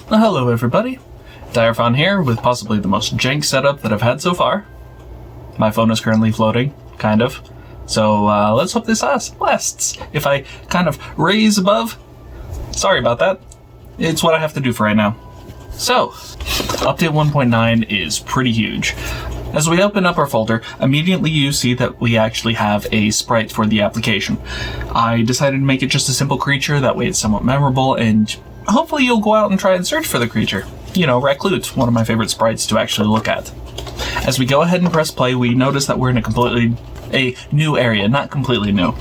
Hello everybody, Direphon here with possibly the most jank setup that I've had so far. My phone is currently floating, kind of, so let's hope this lasts. If I kind of raise above, sorry about that, it's what I have to do for right now. So, update 1.9 is pretty huge. As we open up our folder, immediately you see that we actually have a sprite for the application. I decided to make it just a simple creature, that way it's somewhat memorable, and hopefully you'll go out and try and search for the creature. You know, Reclute, one of my favorite sprites to actually look at. As we go ahead and press play, we notice that we're in a new area, not completely new.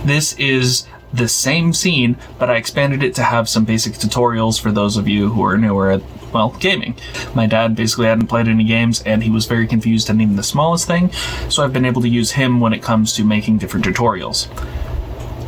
This is the same scene, but I expanded it to have some basic tutorials for those of you who are newer at, well, gaming. My dad basically hadn't played any games, and he was very confused on even the smallest thing, so I've been able to use him when it comes to making different tutorials.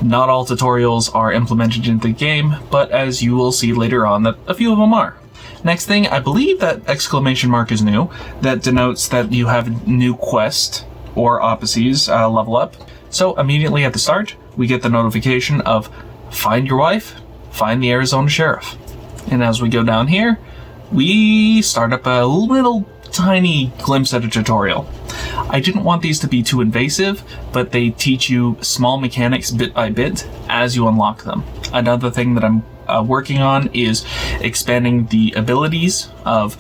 Not all tutorials are implemented into the game, but as you will see later on, that a few of them are. Next thing, I believe that exclamation mark is new. That denotes that you have a new quest, or Apacies level up. So immediately at the start, we get the notification of find your wife, find the Arizona Sheriff. And as we go down here, we start up a little tiny glimpse at a tutorial. I didn't want these to be too invasive, but they teach you small mechanics bit by bit as you unlock them. Another thing that I'm working on is expanding the abilities of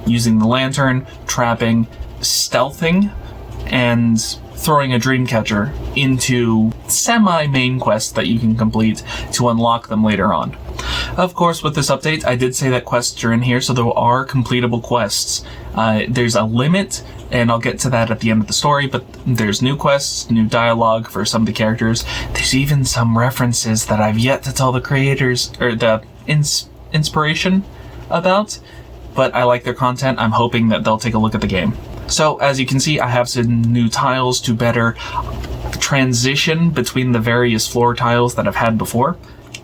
using the lantern, trapping, stealthing, and throwing a dream catcher into semi-main quests that you can complete to unlock them later on. Of course, with this update, I did say that quests are in here, so there are completable quests. There's a limit, and I'll get to that at the end of the story, but there's new quests, new dialogue for some of the characters. There's even some references that I've yet to tell the creators, or the inspiration about, but I like their content. I'm hoping that they'll take a look at the game. So, as you can see, I have some new tiles to better transition between the various floor tiles that I've had before.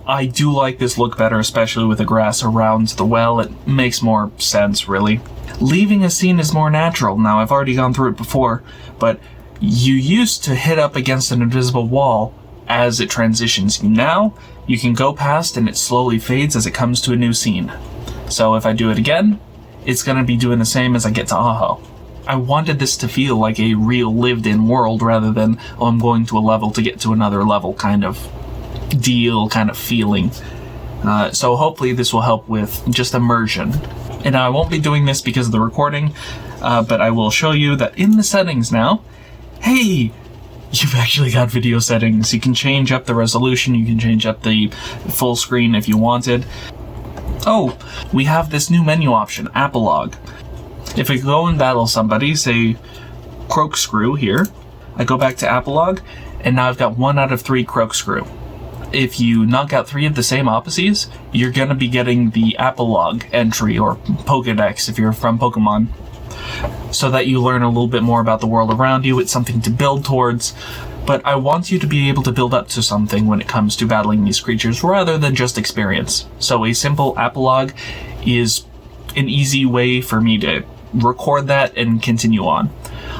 I do like this look better, especially with the grass around the well. It makes more sense, really. Leaving a scene is more natural. Now, I've already gone through it before, but you used to hit up against an invisible wall as it transitions. Now, you can go past and it slowly fades as it comes to a new scene. So if I do it again, it's going to be doing the same as I get to Aho. I wanted this to feel like a real lived-in world rather than, oh, I'm going to a level to get to another level kind of deal, kind of feeling. So hopefully this will help with just immersion. And I won't be doing this because of the recording, but I will show you that in the settings now, hey, you've actually got video settings. You can change up the resolution, you can change up the full screen if you wanted. Oh, we have this new menu option, Apolog. If I go and battle somebody, say Corkscrew here, I go back to Apolog, and now I've got 1 out of 3 Corkscrew. If you knock out 3 of the same Apacies, you're going to be getting the Apolog entry, or Pokedex if you're from Pokemon, so that you learn a little bit more about the world around you. It's something to build towards, but I want you to be able to build up to something when it comes to battling these creatures rather than just experience. So a simple Apolog is an easy way for me to record that and continue on.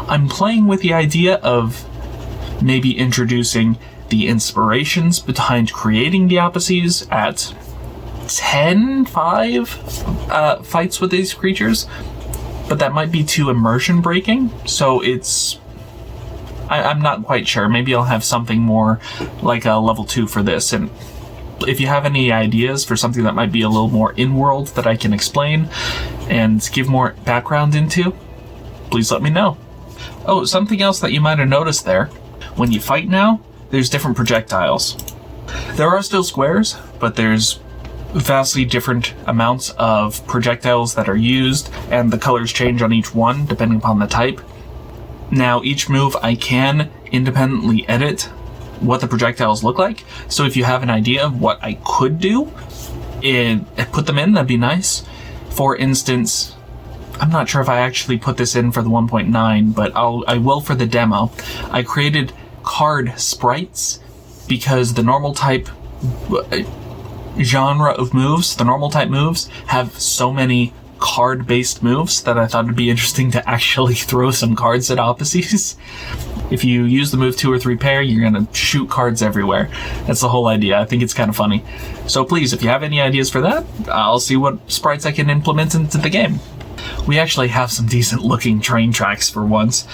I'm playing with the idea of maybe introducing the inspirations behind creating the Apacies at 5 fights with these creatures, but that might be too immersion breaking, so I'm not quite sure. Maybe I'll have something more like a level 2 for this, and if you have any ideas for something that might be a little more in-world that I can explain and give more background into, please let me know. Oh, something else that you might have noticed there. When you fight now, there's different projectiles. There are still squares, but there's vastly different amounts of projectiles that are used, and the colors change on each one depending upon the type. Now, each move I can independently edit what the projectiles look like, so if you have an idea of what I could do and put them in, that'd be nice. For instance, I'm not sure if I actually put this in for the 1.9, but I will for the demo. I created card sprites because the normal type genre of moves, the normal type moves, have so many card-based moves that I thought would be interesting to actually throw some cards at Apacies. If you use the move 2 or 3 pair, you're going to shoot cards everywhere. That's the whole idea. I think it's kind of funny. So please, if you have any ideas for that, I'll see what sprites I can implement into the game. We actually have some decent looking train tracks for once.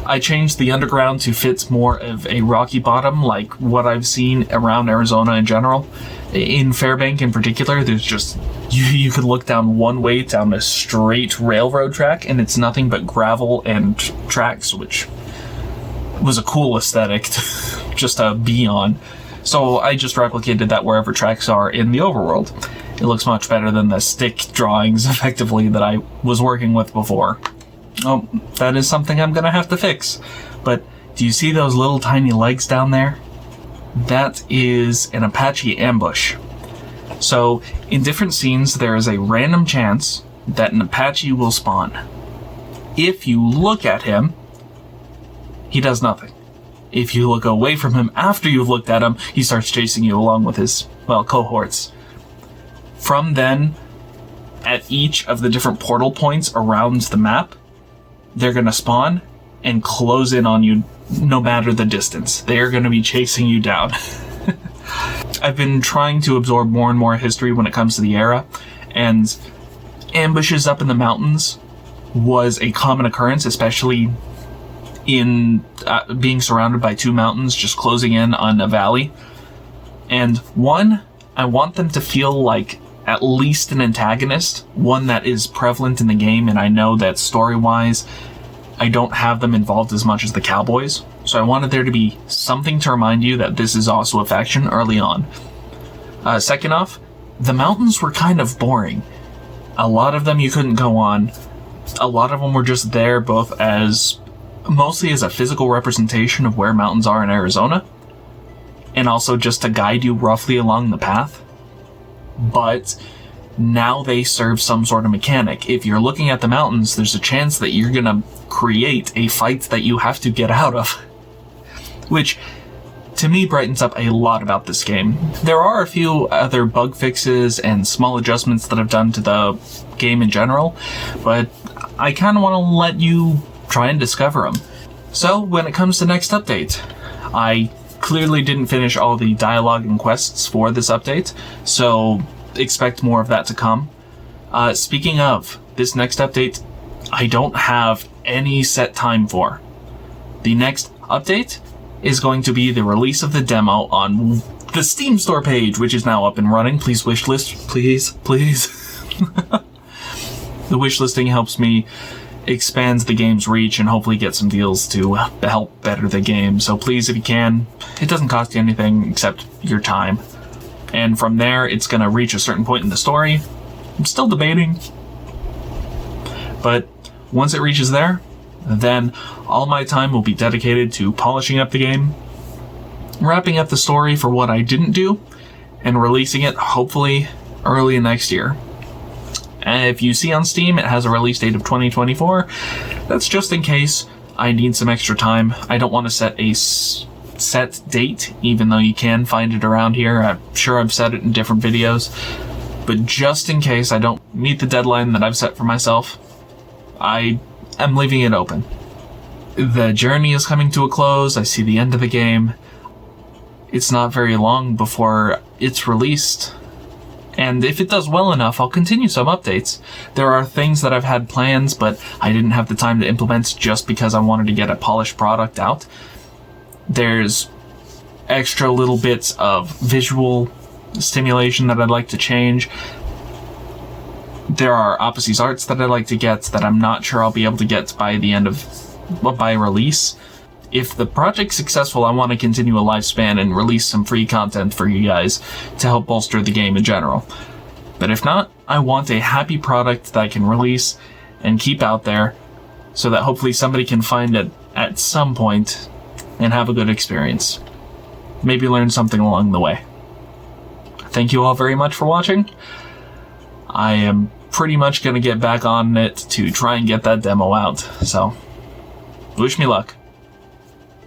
I changed the underground to fit more of a rocky bottom, like what I've seen around Arizona in general. In Fairbank in particular, there's just, you could look down one way down a straight railroad track, and it's nothing but gravel and tracks, which was a cool aesthetic just to be on. So I just replicated that wherever tracks are in the overworld. It looks much better than the stick drawings, effectively, that I was working with before. Oh, that is something I'm gonna have to fix. But do you see those little tiny legs down there? That is an Apache ambush. So, in different scenes, there is a random chance that an Apache will spawn. If you look at him, he does nothing. If you look away from him after you've looked at him, he starts chasing you along with his, cohorts. From then, at each of the different portal points around the map, they're going to spawn and close in on you no matter the distance. They are going to be chasing you down. I've been trying to absorb more and more history when it comes to the era, and ambushes up in the mountains was a common occurrence, especially in being surrounded by 2 mountains just closing in on a valley. And one, I want them to feel like at least an antagonist, one that is prevalent in the game, and I know that story-wise, I don't have them involved as much as the Cowboys, so I wanted there to be something to remind you that this is also a faction early on. Second off, the mountains were kind of boring. A lot of them you couldn't go on. A lot of them were just there both mostly as a physical representation of where mountains are in Arizona, and also just to guide you roughly along the path. But now they serve some sort of mechanic. If you're looking at the mountains, there's a chance that you're gonna create a fight that you have to get out of. Which, to me, brightens up a lot about this game. There are a few other bug fixes and small adjustments that I've done to the game in general, but I kind of want to let you try and discover them. So, when it comes to next update, I clearly didn't finish all the dialogue and quests for this update, so expect more of that to come. Speaking of, this next update, I don't have any set time for. The next update is going to be the release of the demo on the Steam store page, which is now up and running. Please wishlist, please. The wishlisting helps me expand the game's reach and hopefully get some deals to help better the game. So please, if you can, it doesn't cost you anything except your time. And from there, it's going to reach a certain point in the story. I'm still debating. But once it reaches there, then all my time will be dedicated to polishing up the game, wrapping up the story for what I didn't do, and releasing it hopefully early next year. And if you see on Steam, it has a release date of 2024. That's just in case I need some extra time. I don't want to set a set date, even though you can find it around here. I'm sure I've said it in different videos. But just in case I don't meet the deadline that I've set for myself, I am leaving it open. The journey is coming to a close. I see the end of the game. It's not very long before it's released. And if it does well enough, I'll continue some updates. There are things that I've had plans, but I didn't have the time to implement just because I wanted to get a polished product out. There's extra little bits of visual stimulation that I'd like to change. There are Apacies arts that I'd like to get that I'm not sure I'll be able to get by the end of, by release. If the project's successful, I want to continue a lifespan and release some free content for you guys to help bolster the game in general. But if not, I want a happy product that I can release and keep out there so that hopefully somebody can find it at some point and have a good experience. Maybe learn something along the way. Thank you all very much for watching. I am pretty much going to get back on it to try and get that demo out, so wish me luck.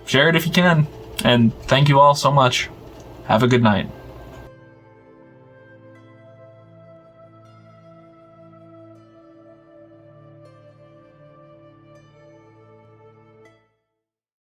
Share it if you can, and thank you all so much. Have a good night.